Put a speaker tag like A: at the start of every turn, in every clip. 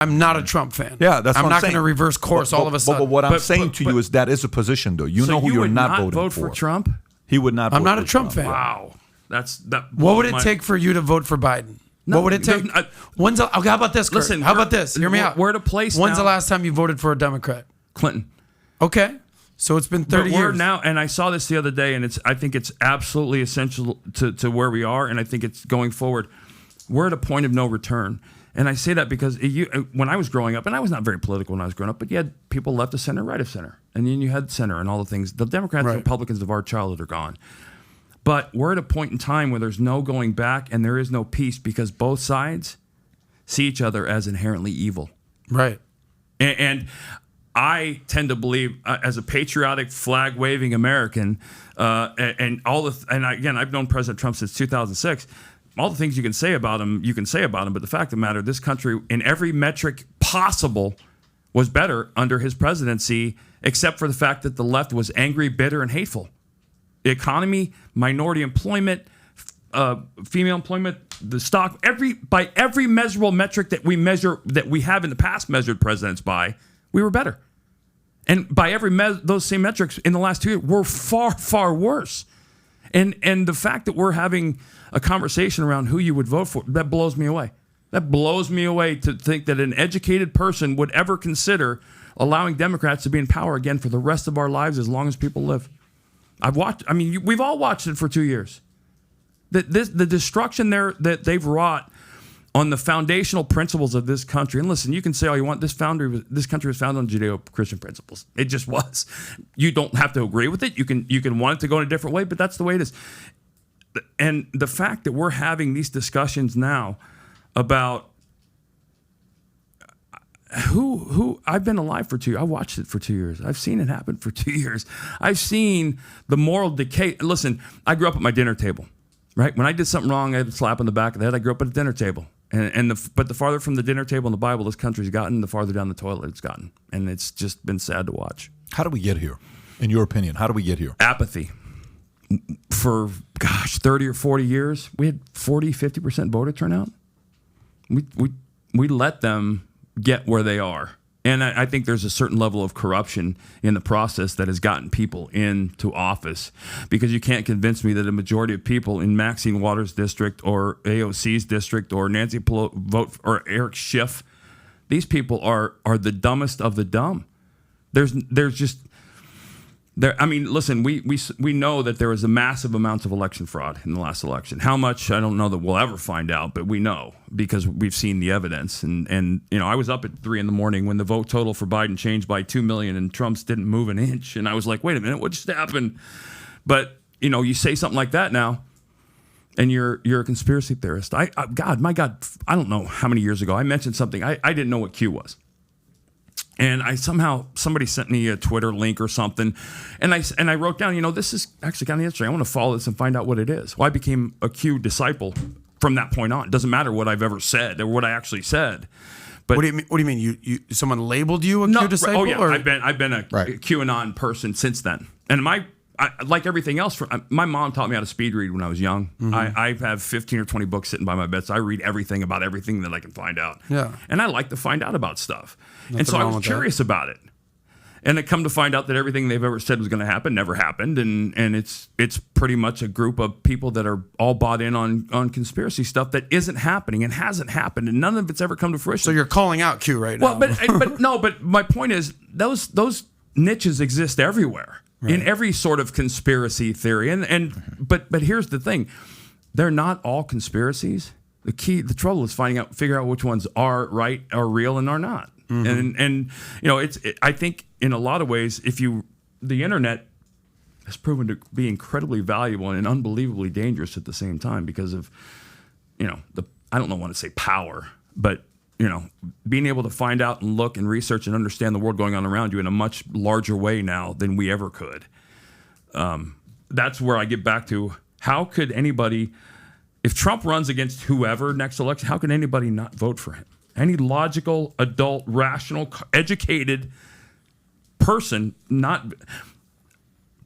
A: I'm not a Trump fan.
B: Yeah, that's what I'm
A: not
B: saying.
A: going to reverse course all of a sudden.
B: But what I'm saying to you is that is a position, though. You know who you're not voting
C: vote for Trump?
B: He would not.
A: I'm
B: vote
A: not a
B: for
A: Trump fan.
C: Wow, that.
A: What would it take for you to vote for Biden?
C: No,
A: what would it take? How about this, Curt?
C: Listen,
A: how about this? Hear me out.
C: We're at a place
A: When's
C: now,
A: the last time you voted for a Democrat?
C: Clinton.
A: Okay. So it's been 30 years.
C: Now, and I saw this the other day, and I think it's absolutely essential to where we are, and I think it's going forward. We're at a point of no return. And I say that because when I was growing up, and I was not very political when I was growing up, but you had people left of center, right of center. And then you had center and all the things. The Democrats and Republicans of our childhood are gone. But we're at a point in time where there's no going back and there is no peace because both sides see each other as inherently evil.
A: Right.
C: And I tend to believe, as a patriotic, flag-waving American, and I've known President Trump since 2006. All the things you can say about him, but the fact of the matter, this country, in every metric possible, was better under his presidency, except for the fact that the left was angry, bitter, and hateful. The economy, minority employment, female employment, the stock, by every measurable metric that we have in the past measured presidents by, we were better. And by those same metrics in the last 2 years, we're far, far worse. And the fact that we're having a conversation around who you would vote for, that blows me away. That blows me away to think that an educated person would ever consider allowing Democrats to be in power again for the rest of our lives as long as people live. We've all watched it for 2 years. The destruction that they've wrought on the foundational principles of this country. And listen, you can say all you want. This country was founded on Judeo-Christian principles. It just was. You don't have to agree with it. You can want it to go in a different way, but that's the way it is. And the fact that we're having these discussions now about who I've been alive for 2 years. I watched it for 2 years. I've seen it happen for 2 years. I've seen the moral decay. Listen, I grew up at my dinner table, right? When I did something wrong, I had a slap on the back of the head. I grew up at a dinner table. But the farther from the dinner table in the Bible this country's gotten, the farther down the toilet it's gotten. And it's just been sad to watch.
B: How do we get here? In your opinion, how do we get here?
C: Apathy. For, 30 or 40 years, we had 40, 50% voter turnout. We let them get where they are. And I think there's a certain level of corruption in the process that has gotten people into office, because you can't convince me that a majority of people in Maxine Waters' district or AOC's district or Nancy Pelosi vote or Eric Schiff. These people are the dumbest of the dumb. There's just there. I mean, listen, we know that there was a massive amounts of election fraud in the last election. How much, I don't know that we'll ever find out, but we know because we've seen the evidence. And I was up at 3 a.m. when the vote total for Biden changed by 2 million and Trump's didn't move an inch. And I was like, wait a minute, what just happened? But you say something like that now, and you're a conspiracy theorist. My God, I don't know how many years ago I mentioned something. I didn't know what Q was. And somebody sent me a Twitter link or something, and I wrote down, this is actually kind of interesting. I want to follow this and find out what it is. Well, I became a Q disciple from that point on. It doesn't matter what I've ever said or what I actually said. But
A: what do you mean? You someone labeled you a Q disciple?
C: Oh yeah,
A: or?
C: I've been a QAnon person since then. And like everything else, my mom taught me how to speed read when I was young. Mm-hmm. I have 15 or 20 books sitting by my bed, so I read everything about everything that I can find out.
A: Yeah.
C: And I like to find out about stuff. And so I was curious about it. And it come to find out that everything they've ever said was going to happen never happened. And it's pretty much a group of people that are all bought in on conspiracy stuff that isn't happening and hasn't happened, and none of it's ever come to fruition.
A: So you're calling out Q right now.
C: Well, but my point is those niches exist everywhere. Right. In every sort of conspiracy theory. But here's the thing. They're not all conspiracies. The trouble is figure out which ones are right, are real, and are not. Mm-hmm. I think in a lot of ways, the internet has proven to be incredibly valuable and unbelievably dangerous at the same time because of, I don't want to say power, but being able to find out and look and research and understand the world going on around you in a much larger way now than we ever could. That's where I get back to, how could anybody, if Trump runs against whoever next election, how can anybody not vote for him? Any logical, adult, rational, educated person, not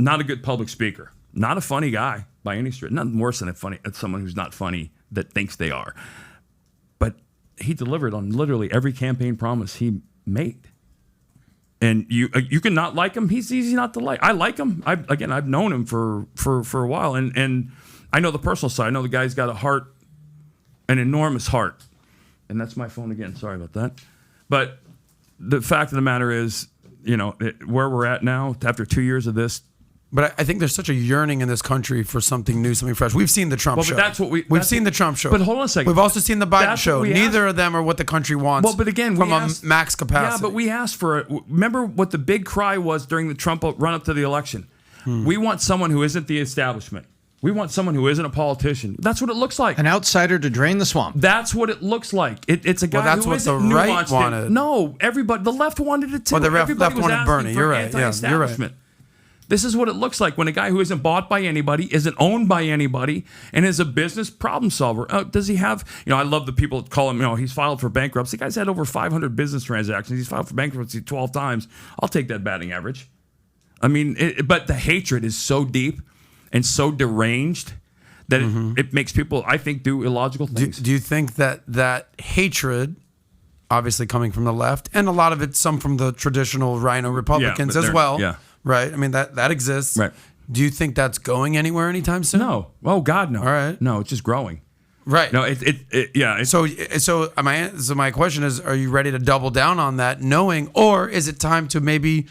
C: a good public speaker, not a funny guy by any stretch, nothing worse than someone who's not funny that thinks they are. But he delivered on literally every campaign promise he made. And you can not like him. He's easy not to like. I like him. I've known him for a while, and I know the personal side. I know the guy's got a heart, an enormous heart. And that's my phone again. Sorry about that. But the fact of the matter is, where we're at now, after 2 years of this.
A: But I think there's such a yearning in this country for something new, something fresh. We've seen the Trump show.
C: But that's what
A: we've seen the Trump show.
C: But hold on a second.
A: We've also seen the Biden show. Neither of them are what the country wants.
C: Well, but again,
A: from a max capacity.
C: Yeah, but we asked for it. Remember what the big cry was during the Trump run up to the election? We want someone who isn't the establishment. We want someone who isn't a politician. That's what it looks like.
D: An outsider to drain the swamp.
C: That's what it looks like. It's a guy who isn't nuanced.
A: Well, that's what the right wanted.
C: No, everybody. The left wanted it too.
A: Well, the left
C: was
A: wanted Bernie. You're right. Yeah, you're right.
C: This is what it looks like when a guy who isn't bought by anybody, isn't owned by anybody, and is a business problem solver. Does he have, I love the people that call him, he's filed for bankruptcy. The guy's had over 500 business transactions. He's filed for bankruptcy 12 times. I'll take that batting average. I mean, but the hatred is so deep and so deranged that it makes people, I think, do illogical things.
A: Do you think that hatred, obviously coming from the left, and a lot of it, some from the traditional rhino Republicans as well, right? I mean, that exists. Right. Do you think that's going anywhere anytime soon?
C: No. Oh, God, no.
A: All right.
C: No, it's just growing.
A: Right.
C: No,
A: So my question is, are you ready to double down on that, knowing, or is it time to maybe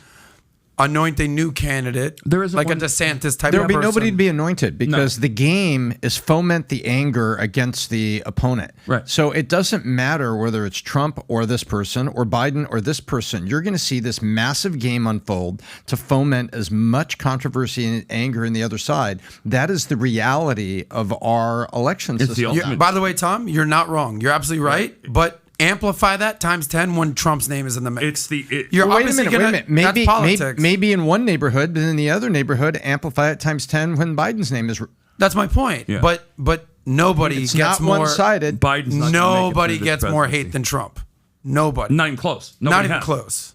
A: anoint a new candidate, like a DeSantis type of person?
D: There would be nobody to be anointed because the game is foment the anger against the opponent.
C: Right.
D: So it doesn't matter whether it's Trump or this person or Biden or this person. You're going to see this massive game unfold to foment as much controversy and anger in the other side. That is the reality of our election system.
A: By the way, Tom, you're not wrong. You're absolutely right. But amplify that times 10 when Trump's name is in the mix.
D: Wait a minute. Maybe in one neighborhood, but in the other neighborhood, amplify it times 10 when Biden's name is.
A: That's my point. Yeah. But nobody
D: it's
A: gets
D: not
A: more
D: one-sided.
C: Biden's not
A: nobody gets more hate than Trump. Nobody.
C: Not even close.
A: Not even close.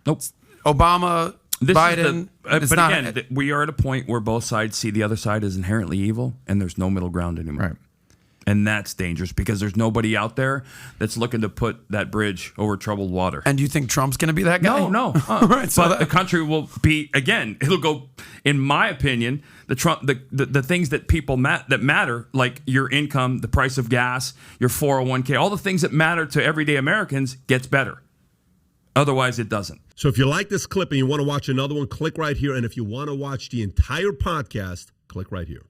C: Nope.
A: Obama, Biden.
C: But again, we are at a point where both sides see the other side as inherently evil, and there's no middle ground anymore.
D: Right.
C: And that's dangerous because there's nobody out there that's looking to put that bridge over troubled water.
A: And you think Trump's going to be that guy?
C: No.
A: Right,
C: but the country will be, again, it'll go, in my opinion, the things that people that matter, like your income, the price of gas, your 401k, all the things that matter to everyday Americans gets better. Otherwise, it doesn't.
E: So if you like this clip and you want to watch another one, click right here. And if you want to watch the entire podcast, click right here.